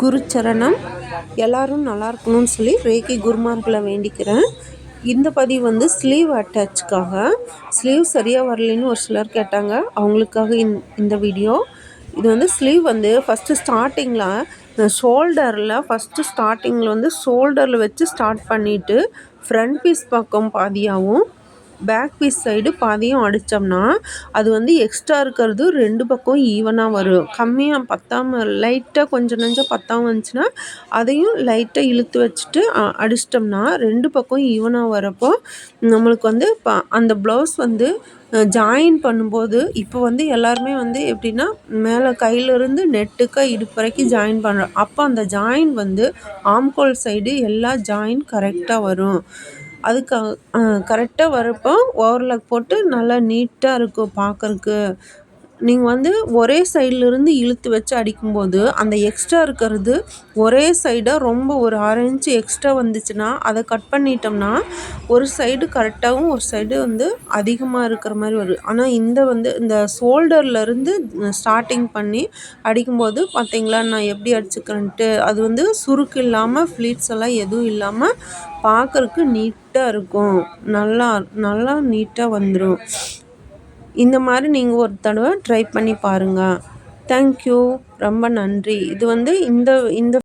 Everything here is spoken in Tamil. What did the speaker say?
குருச்சரணம். எல்லாரும் நல்லா இருக்கணும்னு சொல்லி ரேக்கி குருமார்களை வேண்டிக்கிறேன். இந்த பதிவு வந்து ஸ்லீவ் அட்டாச்சுக்காக. ஸ்லீவ் சரியாக வரலைன்னு ஒரு சிலர் கேட்டாங்க, அவங்களுக்காக இந்த வீடியோ. இது வந்து ஸ்லீவ் வந்து ஃபஸ்ட்டு ஸ்டார்டிங்கில் ஸ்டார்டிங்கில் வந்து ஷோல்டரில் வச்சு ஸ்டார்ட் பண்ணிவிட்டு ஃப்ரண்ட் பீஸ் பக்கம் பாதியாகவும் பேக் பீஸ் சைடு பாதியும் அடித்தோம்னா அது வந்து எக்ஸ்ட்ரா இருக்கிறது 2 பக்கம் ஈவனாக வரும். கம்மியாக பத்தாமல் லைட்டாக கொஞ்சம் நஞ்சம் பத்தாமல் வந்துச்சுன்னா அதையும் லைட்டாக இழுத்து வச்சுட்டு அடிச்சிட்டோம்னா 2 பக்கம் ஈவனாக வரப்போ நம்மளுக்கு வந்து அந்த ப்ளவுஸ் வந்து ஜாயின் பண்ணும்போது இப்போ வந்து எல்லாருமே வந்து எப்படின்னா மேலே கையிலேருந்து நெட்டுக்கு இடுப்பு வரைக்கும் ஜாயின் பண்ணுறோம். அப்போ அந்த ஜாயின் வந்து ஆம்கோல் சைடு எல்லா ஜாயின் கரெக்டாக வரும். அதுக்கு கரெக்டாக வரப்போ ஓவர்லாக் போட்டு நல்லா நீட்டாக இருக்கும் பார்க்குறக்கு. நீங்கள் வந்து ஒரே சைட்லேருந்து இழுத்து வச்சு அடிக்கும்போது அந்த எக்ஸ்ட்ரா இருக்கிறது ஒரே சைடாக ரொம்ப ஒரு 1/2 இன்ச்சு எக்ஸ்ட்ரா வந்துச்சுன்னா அதை கட் பண்ணிட்டோம்னா ஒரு சைடு கரெக்டாகவும் ஒரு சைடு வந்து அதிகமாக இருக்கிற மாதிரி வரும். ஆனால் இந்த ஷோல்டர்லேருந்து ஸ்டார்டிங் பண்ணி அடிக்கும்போது பார்த்தீங்களா நான் எப்படி அடிச்சுக்கிறேன்ட்டு, அது வந்து சுருக்கு இல்லாமல் ஃப்ளீட்ஸ் எல்லாம் எதுவும் இல்லாமல் பார்க்குறக்கு நீட்டாக இருக்கும். நல்லா நீட்டாக வந்துடும். இந்த மாதிரி நீங்கள் ஒரு தடவை ட்ரை பண்ணி பாருங்கள். தேங்க்யூ. ரொம்ப நன்றி. இது வந்து இந்த